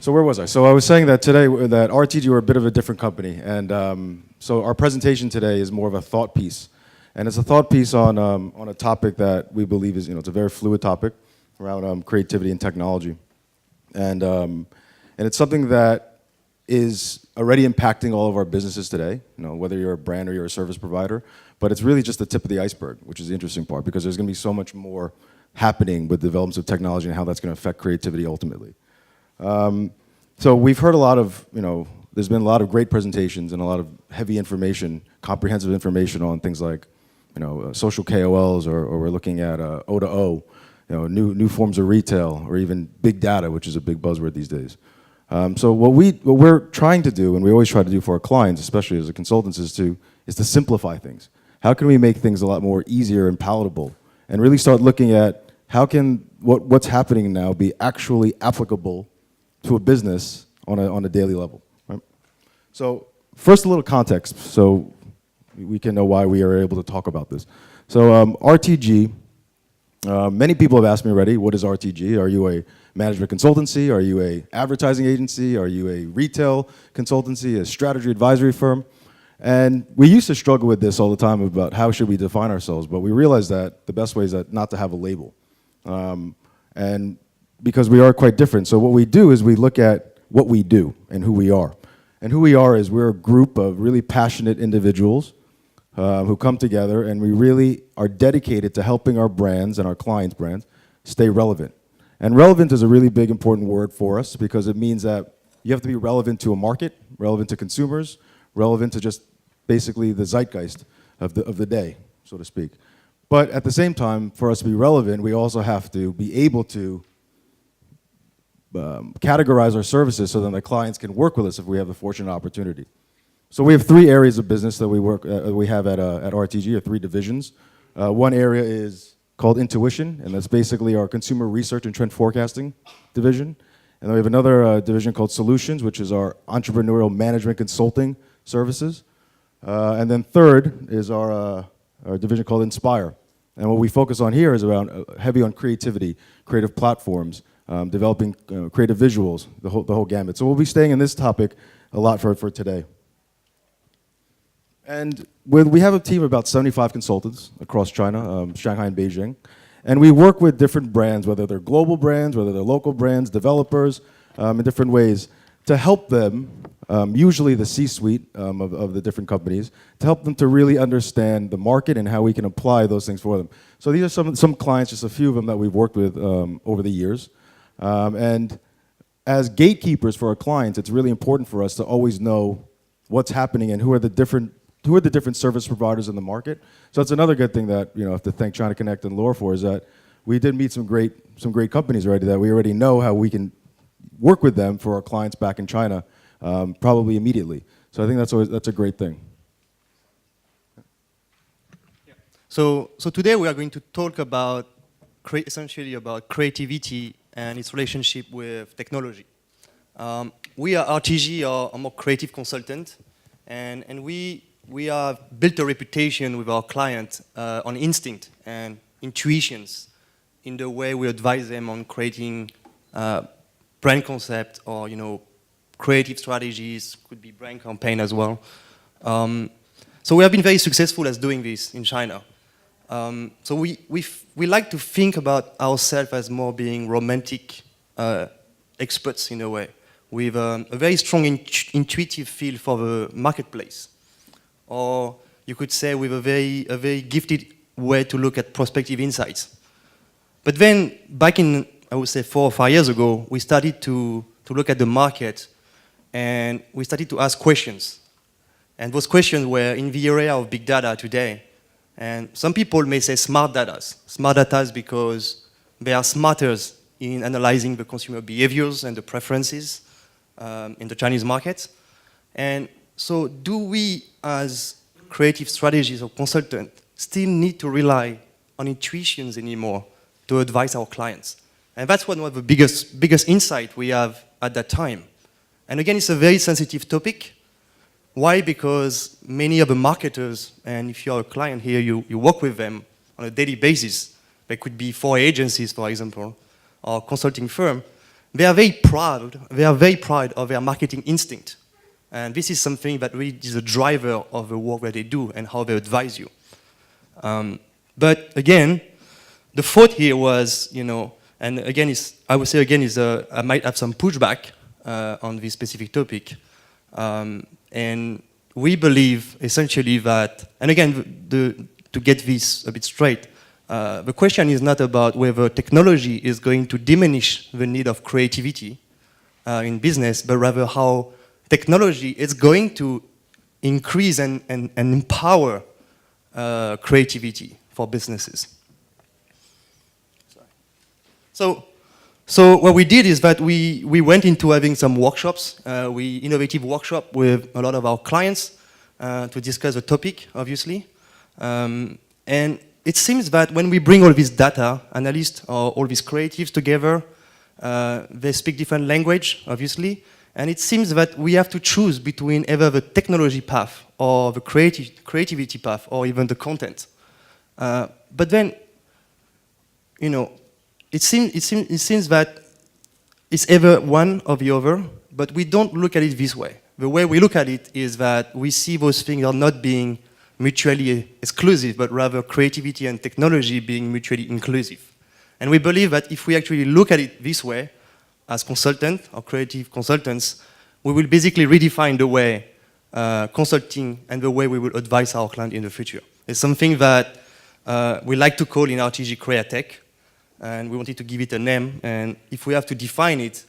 So where was I? So I was saying that today that RTG were a bit of a different company, and so our presentation today is more of a thought piece, and it's a thought piece on a topic that we believe is, it's a very fluid topic around creativity and technology, and it's something that is already impacting all of our businesses today. Whether you're a brand or you're a service provider, but it's really just the tip of the iceberg, which is the interesting part, because there's going to be so much more happening with developments of technology and how that's going to affect creativity ultimately. So we've heard a lot of, there's been a lot of great presentations and a lot of heavy information, comprehensive information on things like, social KOLs, or we're looking at O2O, new forms of retail, or even big data, which is a big buzzword these days. So what we're trying to do, and we always try to do for our clients, especially as a consultants, is to simplify things. How can we make things a lot more easier and palatable, and really start looking at how can what's happening now be actually applicable to a business on a daily level, right? So first, a little context, so we can know why we are able to talk about this. So RTG, many people have asked me already, what is RTG? Are you a management consultancy? Are you a advertising agency? Are you a retail consultancy, a strategy advisory firm? And we used to struggle with this all the time about how should we define ourselves, but we realized that the best way is not to have a label. And because we are quite different. So what we do is we look at what we do and who we are. And who we are is we're a group of really passionate individuals who come together, and we really are dedicated to helping our brands and our clients' brands stay relevant. And relevant is a really big, important word for us, because it means that you have to be relevant to a market, relevant to consumers, relevant to just basically the zeitgeist of the day, so to speak. But at the same time, for us to be relevant, we also have to be able to categorize our services so that the clients can work with us if we have the fortunate opportunity. So we have three areas of business that we have at RTG, or three divisions. One area is called Intuition, and that's basically our consumer research and trend forecasting division. And then we have another division called Solutions, which is our entrepreneurial management consulting services. And then third is our division called Inspire. And what we focus on here is around heavy on creativity, creative platforms, developing creative visuals, the whole gamut. So we'll be staying in this topic a lot for today. And we have a team of about 75 consultants across China, Shanghai and Beijing. And we work with different brands, whether they're global brands, whether they're local brands, developers, in different ways, to help them, usually the C-suite of the different companies, to help them to really understand the market and how we can apply those things for them. So these are some clients, just a few of them that we've worked with over the years. And as gatekeepers for our clients, it's really important for us to always know what's happening and who are the different service providers in the market. So that's another good thing that I have to thank China Connect and Lore for, is that we did meet some great companies already that we already know how we can work with them for our clients back in China, probably immediately. So I think that's a great thing. Yeah. So today we are going to talk about essentially about creativity and its relationship with technology. We at RTG are a more creative consultant, and we have built a reputation with our clients on instinct and intuitions in the way we advise them on creating brand concept, or creative strategies, could be brand campaign as well. So we have been very successful at doing this in China. So we like to think about ourselves as more being romantic experts in a way, with a very strong intuitive feel for the marketplace. Or you could say with a very gifted way to look at prospective insights. But then back in, I would say 4 or 5 years ago, we started to look at the market, and we started to ask questions. And those questions were in the area of big data today. And some people may say smart data. Smart data is because they are smarter in analyzing the consumer behaviors and the preferences in the Chinese market. And so do we, as creative strategists or consultants, still need to rely on intuitions anymore to advise our clients? And that's one of the biggest insight we have at that time. And again, it's a very sensitive topic. Why? Because many of the marketers, and if you're a client here, you work with them on a daily basis. They could be 4 agencies, for example, or consulting firm. they are very proud of their marketing instinct. And this is something that really is a driver of the work that they do and how they advise you. But again, the thought here was, and again, I would say again, I might have some pushback on this specific topic. And we believe essentially that, and again, to get this a bit straight, the question is not about whether technology is going to diminish the need of creativity in business, but rather how technology is going to increase and empower creativity for businesses. So what we did is that we went into having some workshops, innovative workshop with a lot of our clients to discuss the topic, obviously. And it seems that when we bring all this data, analysts or all these creatives together, they speak different language, obviously. And it seems that we have to choose between either the technology path or the creativity path or even the content. But then, it seems that it's either one or the other, but we don't look at it this way. The way we look at it is that we see those things are not being mutually exclusive, but rather creativity and technology being mutually inclusive. And we believe that if we actually look at it this way, as consultants or creative consultants, we will basically redefine the way consulting and the way we will advise our client in the future. It's something that we like to call in RTG Createch, and we wanted to give it a name. And if we have to define it,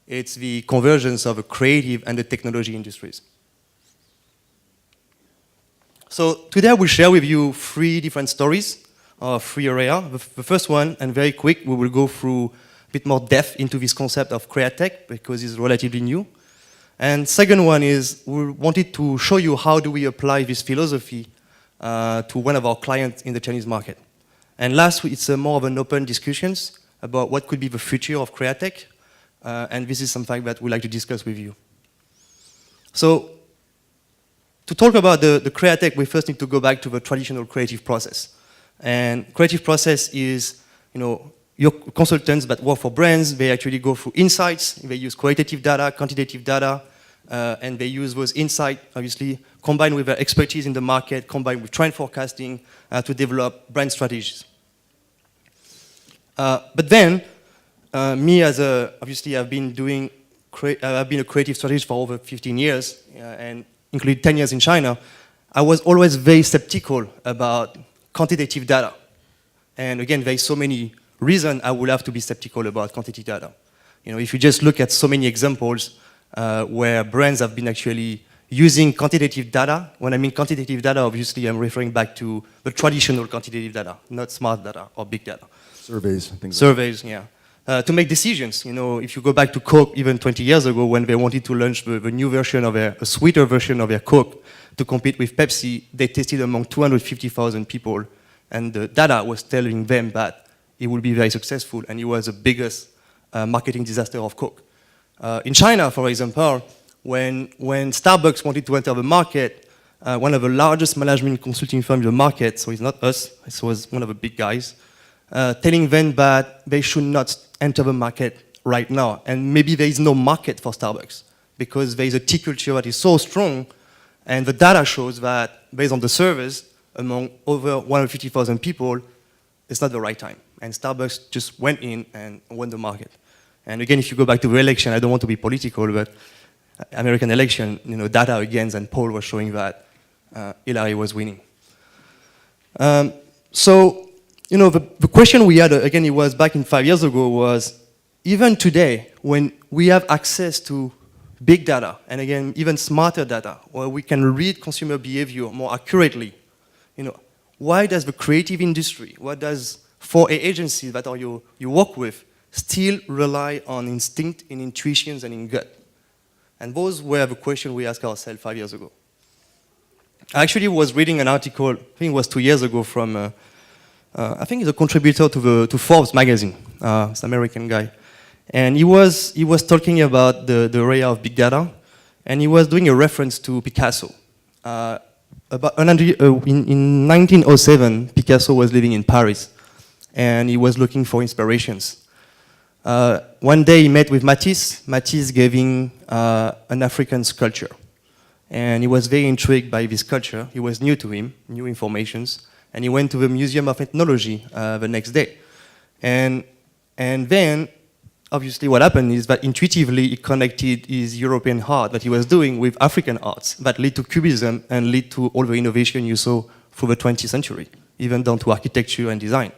it's the convergence of the creative and the technology industries. So today I will share with you 3 different stories, or 3 areas. The first one, and very quick, we will go through a bit more depth into this concept of Createch because it's relatively new. And second one is we wanted to show you how do we apply this philosophy to one of our clients in the Chinese market. And last, it's more of an open discussions about what could be the future of Createch, and this is something that we'd like to discuss with you. So, to talk about the Createch, we first need to go back to the traditional creative process. And creative process is, your consultants that work for brands, they actually go through insights, they use qualitative data, quantitative data, and they use those insights, obviously, combined with their expertise in the market, combined with trend forecasting to develop brand strategies. But then, me obviously I've been a creative strategist for over 15 years, and including 10 years in China. I was always very skeptical about quantitative data. And again, there's so many reasons I would have to be skeptical about quantitative data. If you just look at so many examples where brands have been actually using quantitative data. When I mean quantitative data, obviously I'm referring back to the traditional quantitative data, not smart data or big data. Surveys, things Surveys, yeah. To make decisions, if you go back to Coke even 20 years ago when they wanted to launch the new version of a sweeter version of their Coke to compete with Pepsi, they tested among 250,000 people, and the data was telling them that it would be very successful, and it was the biggest marketing disaster of Coke. In China, for example, when Starbucks wanted to enter the market, one of the largest management consulting firms in the market, so it's not us, it was one of the big guys, telling them that they should not enter the market right now. And maybe there is no market for Starbucks because there is a tea culture that is so strong, and the data shows that based on the surveys among over 150,000 people, it's not the right time. And Starbucks just went in and won the market. And again, if you go back to the election, I don't want to be political, but American election, data again and poll was showing that Hillary was winning. So, the question we had, again, it was back in 5 years ago, was even today, when we have access to big data, and again, even smarter data, where we can read consumer behavior more accurately, why does the creative industry, what does 4A agencies that you work with, still rely on instinct, in intuitions, and in gut? And those were the questions we asked ourselves 5 years ago. I actually was reading an article, I think it was 2 years ago, from I think he's a contributor to Forbes magazine. It's an American guy. And he was talking about the area of big data, and he was doing a reference to Picasso. In 1907, Picasso was living in Paris, and he was looking for inspirations. One day he met with Matisse giving an African sculpture. And he was very intrigued by this culture. It was new to him, new informations. And he went to the Museum of Ethnology the next day. And then, obviously, what happened is that intuitively he connected his European art that he was doing with African arts that lead to Cubism and lead to all the innovation you saw through the 20th century, even down to architecture and design.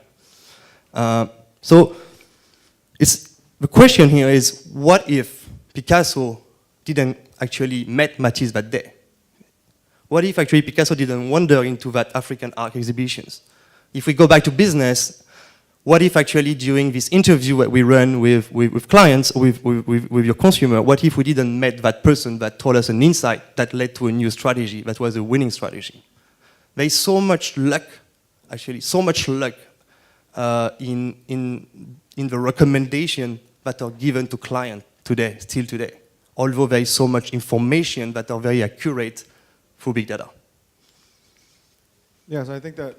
So the question here is, what if Picasso didn't actually met Matisse that day? What if actually Picasso didn't wander into that African art exhibitions? If we go back to business, what if actually during this interview that we run with clients, with your consumer, what if we didn't met that person that told us an insight that led to a new strategy that was a winning strategy? There is so much luck, actually, so much luck in the recommendation that are given to clients today, still today, although there is so much information that are very accurate through big data. Yes, I think that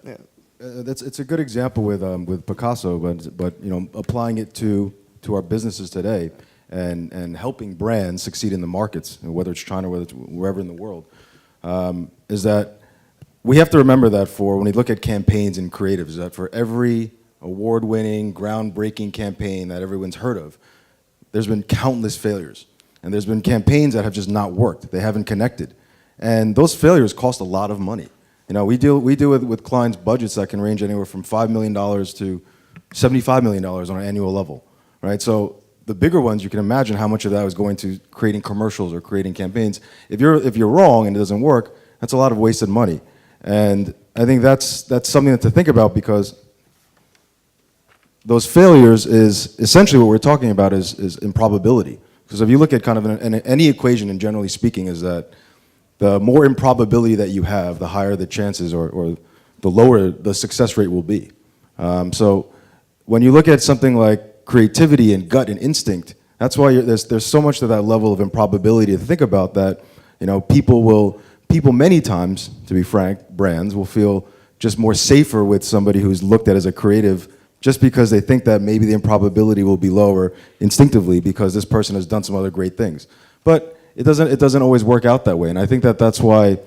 it's a good example with Picasso, but you know, applying it to our businesses today and helping brands succeed in the markets, whether it's China, whether it's wherever in the world, is that we have to remember that when we look at campaigns and creatives, that for every award-winning, groundbreaking campaign that everyone's heard of, there's been countless failures. And there's been campaigns that have just not worked. They haven't connected. And those failures cost a lot of money. You know, we deal with clients' budgets that can range anywhere from $5 million to $75 million on an annual level, right? So the bigger ones, you can imagine how much of that is going to creating commercials or creating campaigns. If you're wrong and it doesn't work, that's a lot of wasted money. And I think that's something to think about, because those failures is essentially what we're talking about is improbability. Because if you look at kind of any equation, and generally speaking, is that the more improbability that you have, the higher the chances, or the lower the success rate will be. So when you look at something like creativity and gut and instinct, that's why there's so much to that level of improbability to think about, that you know, people many times, to be frank, brands will feel just more safer with somebody who's looked at as a creative, just because they think that maybe the improbability will be lower instinctively because this person has done some other great things. But it doesn't always work out that way. And I think that's why,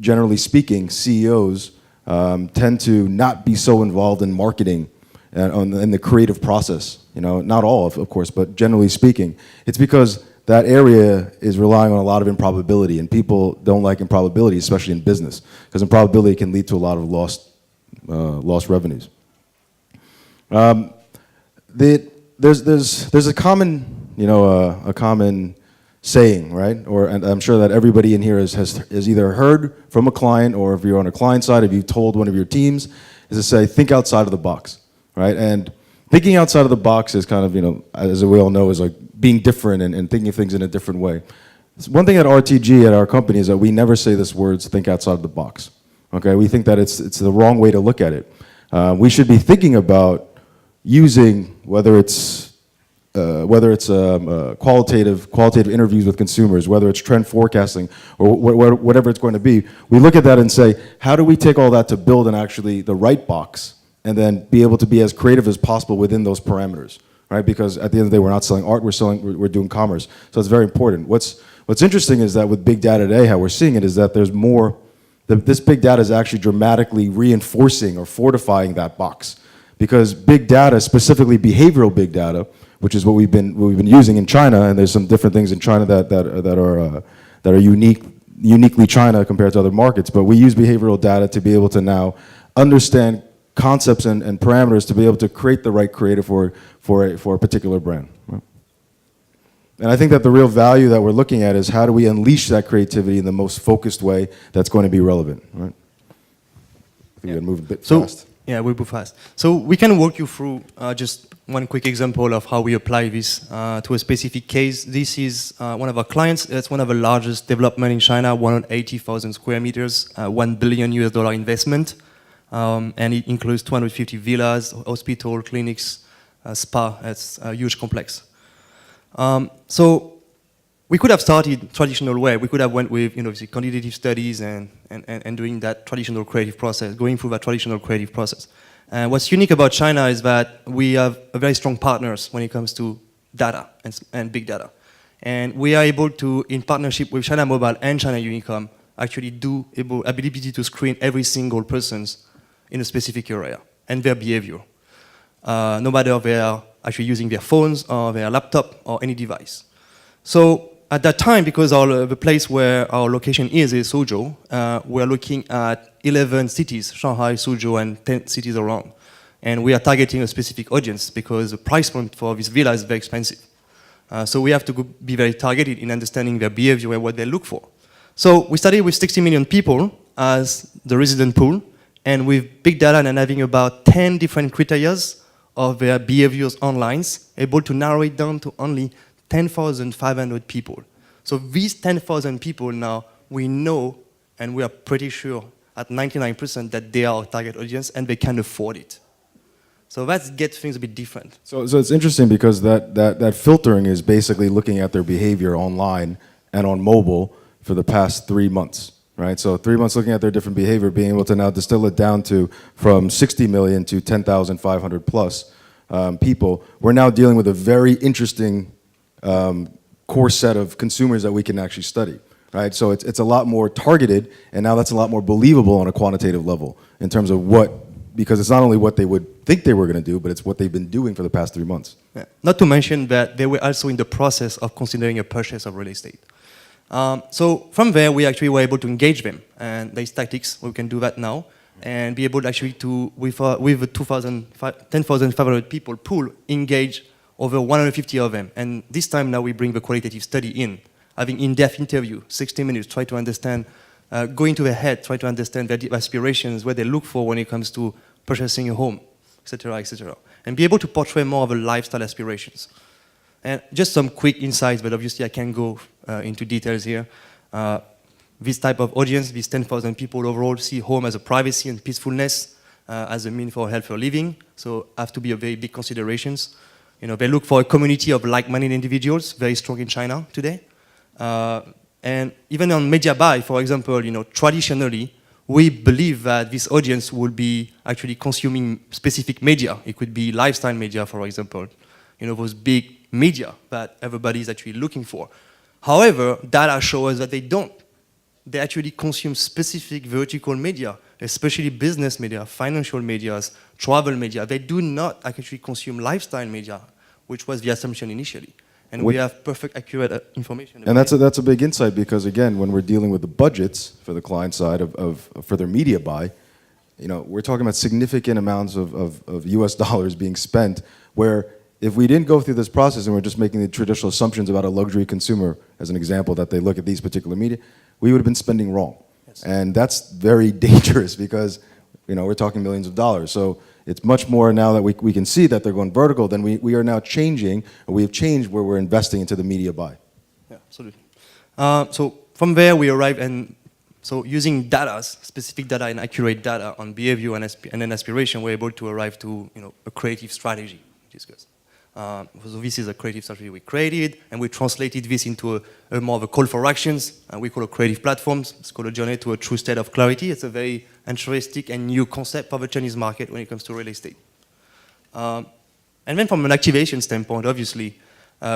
generally speaking, CEOs tend to not be so involved in marketing and in the creative process. You know, not all, of course, but generally speaking. It's because that area is relying on a lot of improbability, and people don't like improbability, especially in business, because improbability can lead to a lot of lost revenues. There's a common, you know, a common saying, right? And I'm sure that everybody in here has either heard from a client, or if you're on a client side, if you've told one of your teams, is to say, think outside of the box, right? And thinking outside of the box is kind of, you know, as we all know, is like being different and thinking of things in a different way. One thing at RTG, at our company, is that we never say this words, think outside of the box, okay? We think that it's the wrong way to look at it. We should be thinking about using, whether it's qualitative interviews with consumers, whether it's trend forecasting, or whatever it's going to be. We look at that and say, how do we take all that to build actually the right box, and then be able to be as creative as possible within those parameters, right? Because at the end of the day, we're not selling art, we're doing commerce. So it's very important. What's interesting is that with big data today, how we're seeing it is that there's more, this big data is actually dramatically reinforcing or fortifying that box. Because big data, specifically behavioral big data, which is what we've been using in China, and there's some different things in China that are uniquely China compared to other markets. But we use behavioral data to be able to now understand concepts and parameters to be able to create the right creative for a particular brand. Right? And I think that the real value that we're looking at is, how do we unleash that creativity in the most focused way that's going to be relevant. Right? I think we're going to move a bit fast. Yeah, we move fast. So we can walk you through just one quick example of how we apply this to a specific case. This is one of our clients. That's one of the largest development in China, 180,000 square meters, $1 billion investment. And it includes 250 villas, hospital, clinics, spa. It's a huge complex. So we could have started traditional way. We could have went with, you know, the quantitative studies and doing that traditional creative process, going through that traditional creative process. And what's unique about China is that we have very strong partners when it comes to data and big data. And we are able to, in partnership with China Mobile and China Unicom, actually ability to screen every single person's in a specific area and their behavior, no matter they are actually using their phones or their laptop or any device. So at that time, because the place where our location is Suzhou, we're looking at 11 cities, Shanghai, Suzhou, and 10 cities around. And we are targeting a specific audience because the price point for this villa is very expensive. So we have to be very targeted in understanding their behavior and what they look for. So we started with 60 million people as the resident pool, and with big data and having about 10 different criteria of their behaviors online, able to narrow it down to only 10,500 people. So these 10,000 people now, we know, and we are pretty sure at 99% that they are our target audience and they can afford it. So that gets things a bit different. So it's interesting because that filtering is basically looking at their behavior online and on mobile for the past 3 months, right? So 3 months looking at their different behavior, being able to now distill it down to from 60 million to 10,500 plus people. We're now dealing with a very interesting core set of consumers that we can actually study, right? So it's a lot more targeted, and now that's a lot more believable on a quantitative level in terms of because it's not only what they would think they were going to do, but it's what they've been doing for the past 3 months. Yeah. Not to mention that they were also in the process of considering a purchase of real estate. So from there, we actually were able to engage them, and there's tactics, we can do that now, and be able actually to, with a 10,500 people pool, engage over 150 of them. And this time now we bring the qualitative study in, having in-depth interview, 60 minutes, try to understand, go into their head, try to understand their deep aspirations, what they look for when it comes to purchasing a home, etc., etc. And be able to portray more of a lifestyle aspirations. And just some quick insights, but obviously I can't go into details here. This type of audience, these 10,000 people overall, see home as a privacy and peacefulness, as a mean for healthier living. So have to be a very big considerations. You know, they look for a community of like-minded individuals, very strong in China today. And even on media buy, for example, you know, traditionally, we believe that this audience will be actually consuming specific media. It could be lifestyle media, for example. You know, those big media that everybody is actually looking for. However, data shows that they don't. They actually consume specific vertical media, especially business media, financial media, travel media. They do not actually consume lifestyle media, which was the assumption initially. And we have perfect, accurate information. And that's a big insight because, again, when we're dealing with the budgets for the client side for their media buy, you know, we're talking about significant amounts of US dollars being spent, where if we didn't go through this process and we're just making the traditional assumptions about a luxury consumer, as an example, that they look at these particular media, we would have been spending wrong. Yes. And that's very dangerous because, you know, we're talking millions of dollars. So it's much more now that we can see that they're going vertical, then we are now changing, or we have changed where we're investing into the media buy. Yeah, absolutely. So from there we arrive, and so using data, specific data and accurate data on behavior and then aspiration, we're able to arrive to, you know, a creative strategy, which is good. So this is a creative strategy we created, and we translated this into a more of a call for actions, and we call it creative platforms. It's called a journey to a true state of clarity. It's a very interesting and new concept for the Chinese market when it comes to real estate. And then from an activation standpoint, obviously,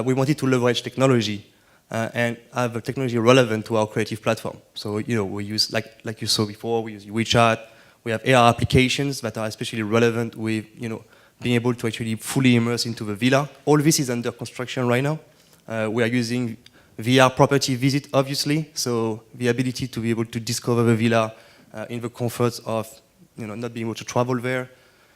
we wanted to leverage technology and have a technology relevant to our creative platform. So, you know, we use, like you saw before, we use WeChat. We have AR applications that are especially relevant with, you know, being able to actually fully immerse into the villa. All this is under construction right now. We are using VR property visit, obviously, so the ability to be able to discover the villa in the comforts of, you know, not being able to travel there,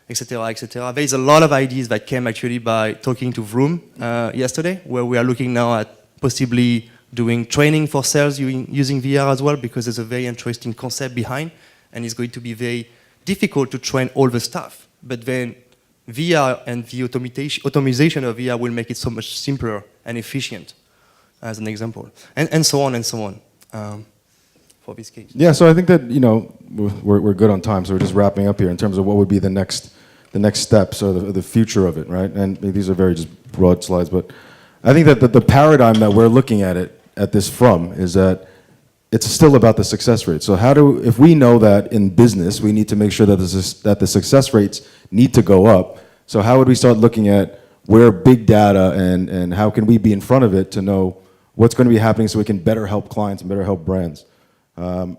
etc., etc. There is a lot of ideas that came actually by talking to Vroom yesterday, where we are looking now at possibly doing training for sales using VR as well, because there's a very interesting concept behind, and it's going to be very difficult to train all the staff. But then VR and the automation of VR will make it so much simpler and efficient, as an example, and so on and so on, for this case. Yeah, so I think that, you know, we're good on time, so we're just wrapping up here in terms of what would be the next steps or the future of it, right? And these are very just broad slides, but I think that the paradigm that we're looking at this from is that it's still about the success rate. So if we know that in business we need to make sure that the success rates need to go up, so how would we start looking at where big data and how can we be in front of it to know what's going to be happening so we can better help clients and better help brands. And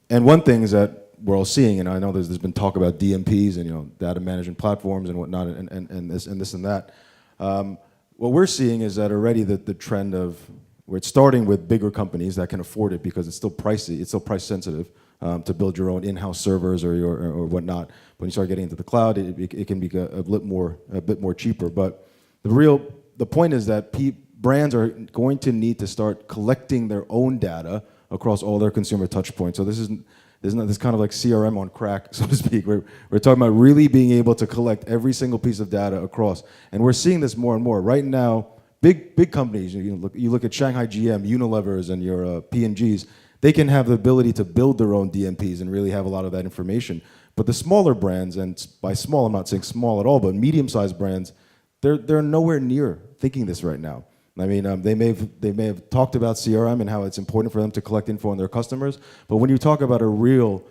one thing is that we're all seeing, and I know there's been talk about DMPs and data management platforms and whatnot, and this and that. What we're seeing is that already the trend of where it's starting with bigger companies that can afford it because it's still pricey, it's still price sensitive to build your own in-house servers or whatnot. When you start getting into the cloud, it can be a bit more cheaper. But the point is that brands are going to need to start collecting their own data across all their consumer touch points. So this is kind of like CRM on crack, so to speak. We're talking about really being able to collect every single piece of data across. And we're seeing this more and more. Right now, big companies, you look at Shanghai GM, Unilevers, and your P&Gs, they can have the ability to build their own DMPs and really have a lot of that information. But the smaller brands, and by small, I'm not saying small at all, but medium-sized brands, they're nowhere near thinking this right now. I mean, they may have talked about CRM and how it's important for them to collect info on their customers, but when you talk about a real,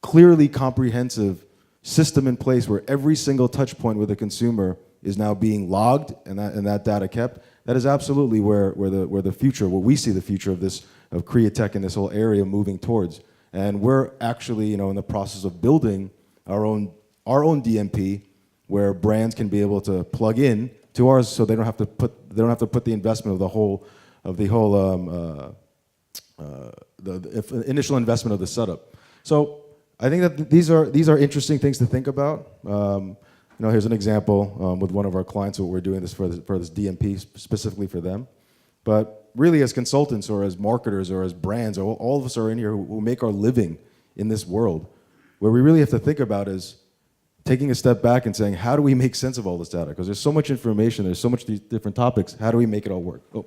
clearly comprehensive system in place where every single touch point with a consumer is now being logged and that data kept, that is absolutely where the future, where we see the future of Createch and this whole area moving towards. And we're actually, in the process of building our own DMP where brands can be able to plug in to ours, so they don't have to put the investment of the initial investment of the setup. So I think that these are interesting things to think about. Here's an example with one of our clients. What we're doing this for this DMP specifically for them, but really as consultants or as marketers or as brands, all of us are in here who make our living in this world. Where we really have to think about is taking a step back and saying, how do we make sense of all this data? Because there's so much information, there's so much different topics. How do we make it all work? Oh.